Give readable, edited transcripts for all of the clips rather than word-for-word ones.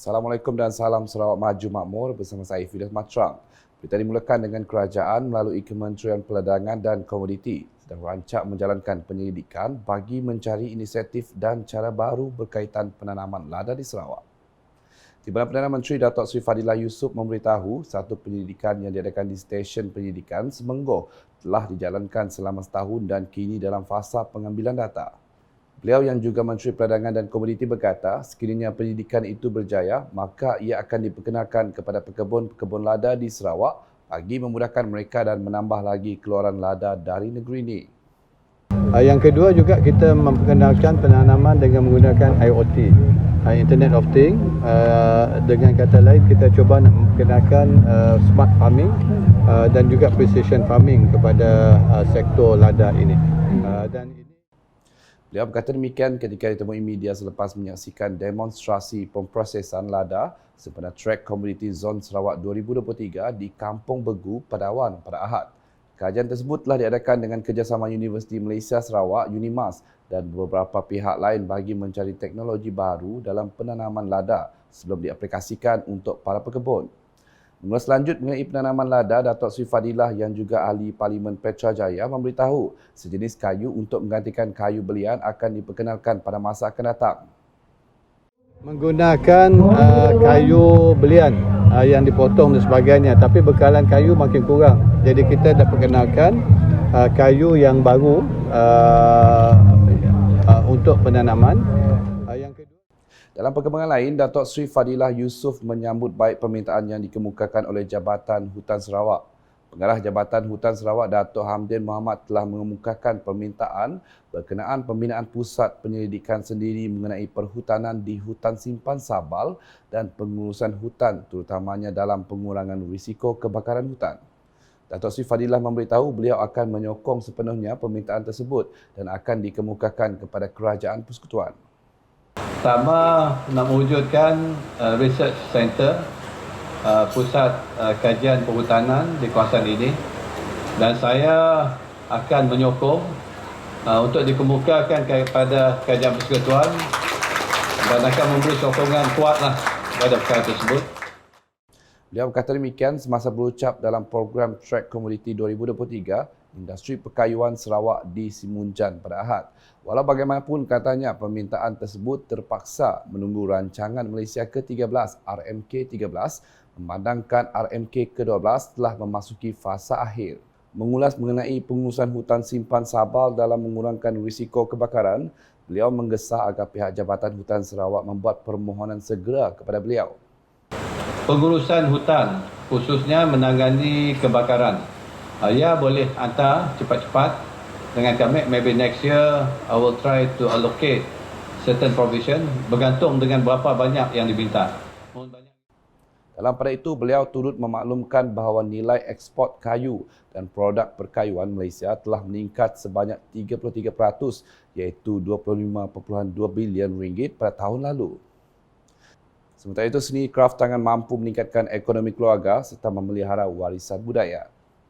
Assalamualaikum dan salam Sarawak Maju Makmur bersama saya Fidas Matrang. Berita dimulakan dengan kerajaan melalui Kementerian Perdagangan dan Komoditi sedang rancak menjalankan penyelidikan bagi mencari inisiatif dan cara baru berkaitan penanaman lada di Sarawak. Di mana Perdana Menteri Datuk Seri Fadilah Yusof memberitahu satu penyelidikan yang diadakan di stesen penyelidikan Semenggoh telah dijalankan selama setahun dan kini dalam fasa pengambilan data. Beliau yang juga Menteri Perdagangan dan Komoditi berkata, sekiranya penyidikan itu berjaya, maka ia akan diperkenalkan kepada pekebun-pekebun lada di Sarawak bagi memudahkan mereka dan menambah lagi keluaran lada dari negeri ini. Yang kedua juga kita memperkenalkan penanaman dengan menggunakan IoT, Internet of Things. Dengan kata lain, kita cuba nak memperkenalkan smart farming dan juga precision farming kepada sektor lada ini. Beliau berkata demikian ketika ditemui media selepas menyaksikan demonstrasi pemprosesan lada sempena Trek Komoditi Zon Sarawak 2023 di Kampung Begu, Padawan pada Ahad. Kajian tersebut telah diadakan dengan kerjasama Universiti Malaysia Sarawak, UNIMAS dan beberapa pihak lain bagi mencari teknologi baru dalam penanaman lada sebelum diaplikasikan untuk para pekebun. Mengulas lanjut mengenai penanaman lada, Datuk Seri Fadilah yang juga ahli Parlimen Petrajaya memberitahu sejenis kayu untuk menggantikan kayu belian akan diperkenalkan pada masa akan datang. Menggunakan kayu belian yang dipotong dan sebagainya, tapi bekalan kayu makin kurang. Jadi kita dah perkenalkan kayu yang baru untuk penanaman. Dalam perkembangan lain, Datuk Seri Fadilah Yusof menyambut baik permintaan yang dikemukakan oleh Jabatan Hutan Sarawak. Pengarah Jabatan Hutan Sarawak, Datuk Hamdin Mohamad telah mengemukakan permintaan berkenaan pembinaan pusat penyelidikan sendiri mengenai perhutanan di hutan simpan Sabal dan pengurusan hutan terutamanya dalam pengurangan risiko kebakaran hutan. Datuk Seri Fadilah memberitahu beliau akan menyokong sepenuhnya permintaan tersebut dan akan dikemukakan kepada Kerajaan Persekutuan. Pertama, nak mewujudkan research center, pusat kajian perhutanan di kawasan ini, dan saya akan menyokong untuk dikemukakan kepada Kerajaan Persekutuan dan akan memberi sokongan kuatlah kepada perkara tersebut. Beliau berkata demikian semasa berucap dalam program Trek Komoditi 2023 Industri Perkayuan Sarawak di Simunjan pada Ahad. Walau bagaimanapun katanya permintaan tersebut terpaksa menunggu rancangan Malaysia ke-13 RMK-13 memandangkan RMK ke-12 telah memasuki fasa akhir. Mengulas mengenai pengurusan hutan simpan Sabal dalam mengurangkan risiko kebakaran, beliau menggesa agar pihak Jabatan Hutan Sarawak membuat permohonan segera kepada beliau. Pengurusan hutan khususnya menangani kebakaran, ya boleh hantar cepat-cepat dengan kami. Maybe next year I will try to allocate certain provision bergantung dengan berapa banyak yang diminta. Dalam pada itu, beliau turut memaklumkan bahawa nilai ekspor kayu dan produk perkayuan Malaysia telah meningkat sebanyak 33% iaitu 25.2 bilion ringgit pada tahun lalu. Sementara itu, seni kraf tangan mampu meningkatkan ekonomi keluarga serta memelihara warisan budaya.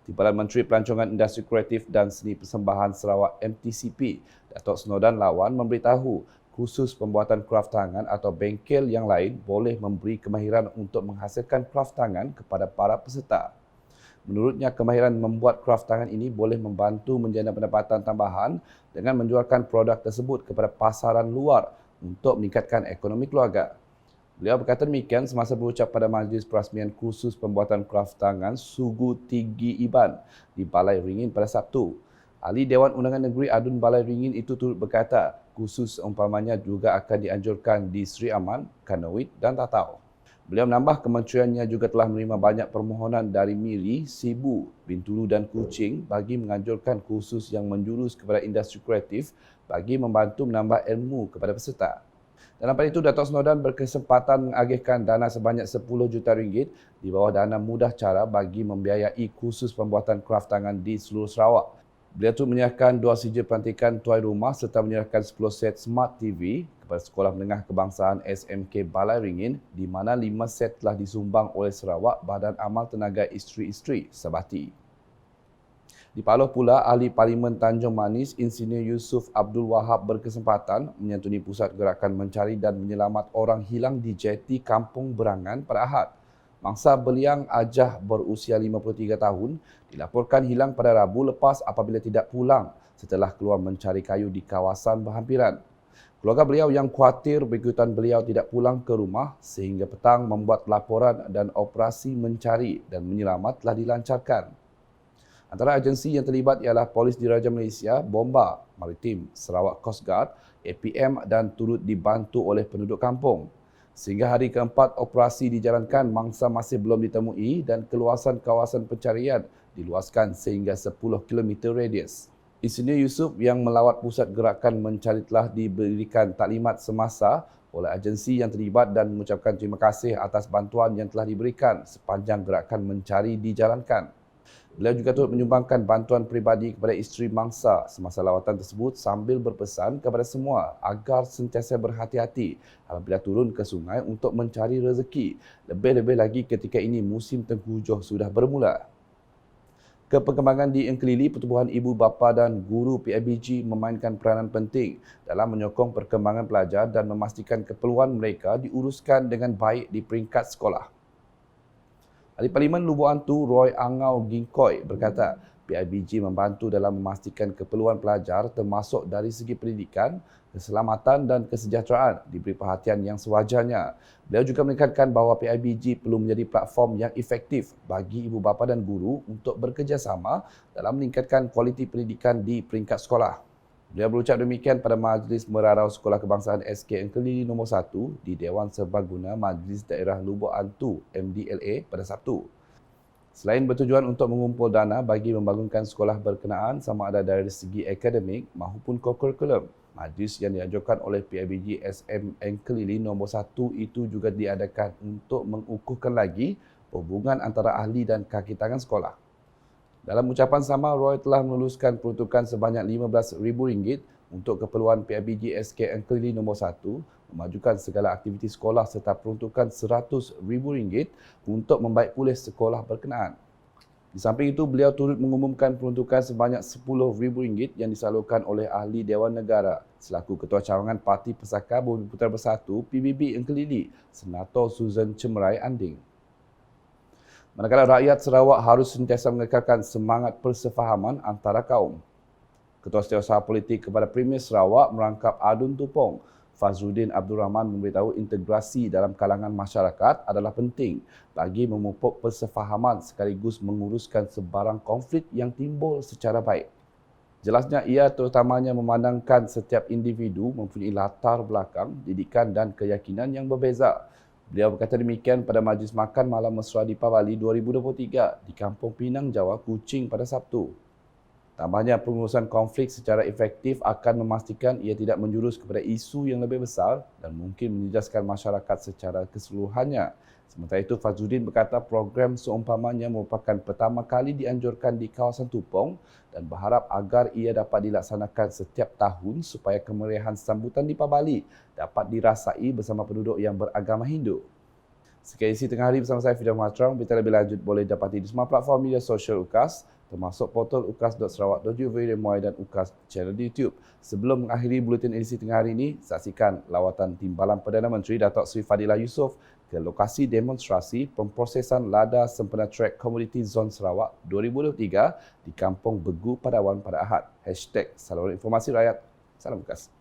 Timbalan Menteri Pelancongan Industri Kreatif dan Seni Persembahan Sarawak MTCP, Datuk Snodan Lawan memberitahu khusus pembuatan kraf tangan atau bengkel yang lain boleh memberi kemahiran untuk menghasilkan kraf tangan kepada para peserta. Menurutnya, kemahiran membuat kraf tangan ini boleh membantu menjana pendapatan tambahan dengan menjualkan produk tersebut kepada pasaran luar untuk meningkatkan ekonomi keluarga. Beliau berkata demikian semasa berucap pada majlis perasmian kursus pembuatan kraf tangan Sugu Tinggi Iban di Balai Ringin pada Sabtu. Ahli Dewan Undangan Negeri Adun Balai Ringin itu turut berkata kursus umpamanya juga akan dianjurkan di Sri Aman, Kanowit dan Tatau. Beliau menambah kementeriannya juga telah menerima banyak permohonan dari Miri, Sibu, Bintulu dan Kuching bagi menganjurkan kursus yang menjurus kepada industri kreatif bagi membantu menambah ilmu kepada peserta. Dalam pada itu, Datuk Snodan berkesempatan mengagihkan dana sebanyak 10 juta ringgit di bawah dana mudah cara bagi membiayai kursus pembuatan kraf tangan di seluruh Sarawak. Beliau turut menyerahkan 2 sijil pelantikan tuai rumah serta menyerahkan 10 set Smart TV kepada Sekolah Menengah Kebangsaan SMK Balai Ringin di mana 5 set telah disumbang oleh Sarawak Badan Amal Tenaga Isteri-Isteri Sabati. Di Paloh pula, Ahli Parlimen Tanjung Manis, Insinyur Yusof Abdul Wahab berkesempatan menyantuni pusat gerakan mencari dan menyelamat orang hilang di jeti Kampung Berangan pada Ahad. Mangsa beliang Ajah berusia 53 tahun dilaporkan hilang pada Rabu lepas apabila tidak pulang setelah keluar mencari kayu di kawasan berhampiran. Keluarga beliau yang khawatir berikutan beliau tidak pulang ke rumah sehingga petang membuat laporan dan operasi mencari dan menyelamat telah dilancarkan. Antara agensi yang terlibat ialah Polis Diraja Malaysia, Bomba Maritim, Sarawak Coast Guard, APM dan turut dibantu oleh penduduk kampung. Sehingga hari keempat operasi dijalankan, mangsa masih belum ditemui dan keluasan kawasan pencarian diluaskan sehingga 10 km radius. Insinyur Yusof yang melawat pusat gerakan mencari telah diberikan taklimat semasa oleh agensi yang terlibat dan mengucapkan terima kasih atas bantuan yang telah diberikan sepanjang gerakan mencari dijalankan. Beliau juga turut menyumbangkan bantuan peribadi kepada isteri mangsa semasa lawatan tersebut sambil berpesan kepada semua agar sentiasa berhati-hati apabila turun ke sungai untuk mencari rezeki. Lebih-lebih lagi ketika ini musim tengkujuh sudah bermula. Keperkembangan di Engkelili, Pertubuhan Ibu Bapa dan Guru PIBG memainkan peranan penting dalam menyokong perkembangan pelajar dan memastikan keperluan mereka diuruskan dengan baik di peringkat sekolah. Ahli Parlimen Lubuk Antu Roy Angau Gingkoi berkata, PIBG membantu dalam memastikan keperluan pelajar termasuk dari segi pendidikan, keselamatan dan kesejahteraan diberi perhatian yang sewajarnya. Beliau juga menekankan bahawa PIBG perlu menjadi platform yang efektif bagi ibu bapa dan guru untuk bekerjasama dalam meningkatkan kualiti pendidikan di peringkat sekolah. Beliau berucap demikian pada Majlis Merarau Sekolah Kebangsaan SK Engkelili nombor 1 di Dewan Serbaguna Majlis Daerah Lubuk Antu MDLA pada Sabtu. Selain bertujuan untuk mengumpul dana bagi membangunkan sekolah berkenaan sama ada dari segi akademik maupun kurikulum, majlis yang dianjurkan oleh PIBG SM Engkelili nombor 1 itu juga diadakan untuk mengukuhkan lagi hubungan antara ahli dan kaki tangan sekolah. Dalam ucapan sama, Roy telah meluluskan peruntukan sebanyak RM15,000 untuk keperluan PIBG SK Engkelili nombor 1, memajukan segala aktiviti sekolah serta peruntukan RM100,000 untuk membaik pulih sekolah berkenaan. Di samping itu, beliau turut mengumumkan peruntukan sebanyak RM10,000 yang disalurkan oleh ahli Dewan Negara selaku Ketua Cawangan Parti Pesaka Bumi Putera Bersatu PBB Engkelili, Senator Susan Cemrai Anding. Manakala rakyat Sarawak harus sentiasa mengekalkan semangat persefahaman antara kaum. Ketua Setiausaha Politik kepada Premier Sarawak merangkap Adun Tupong, Fazruddin Abdul Rahman memberitahu integrasi dalam kalangan masyarakat adalah penting bagi memupuk persefahaman sekaligus menguruskan sebarang konflik yang timbul secara baik. Jelasnya ia terutamanya memandangkan setiap individu mempunyai latar belakang, didikan dan keyakinan yang berbeza. Beliau berkata demikian pada Majlis Makan Malam Mesra Deepavali 2023 di Kampung Pinang, Jawa, Kuching pada Sabtu. Tambahnya, pengurusan konflik secara efektif akan memastikan ia tidak menjurus kepada isu yang lebih besar dan mungkin menjejaskan masyarakat secara keseluruhannya. Sementara itu, Fazruddin berkata program seumpamanya merupakan pertama kali dianjurkan di kawasan Tupong dan berharap agar ia dapat dilaksanakan setiap tahun supaya kemeriahan sambutan Deepavali dapat dirasai bersama penduduk yang beragama Hindu. Sekian isi tengah hari bersama saya, Fidah Matrang. Berita lebih lanjut boleh dapati di semua platform media sosial UKAS, termasuk portal ukas.sarawak.gov.my dan UKAS channel di YouTube. Sebelum mengakhiri buletin edisi tengah hari ini, saksikan lawatan Timbalan Perdana Menteri Datuk Seri Fadilah Yusof ke lokasi demonstrasi pemprosesan lada sempena trek Community Zone Sarawak 2023 di Kampung Begu Padawan pada Ahad. #Saluran Informasi Rakyat. Salam UKAS.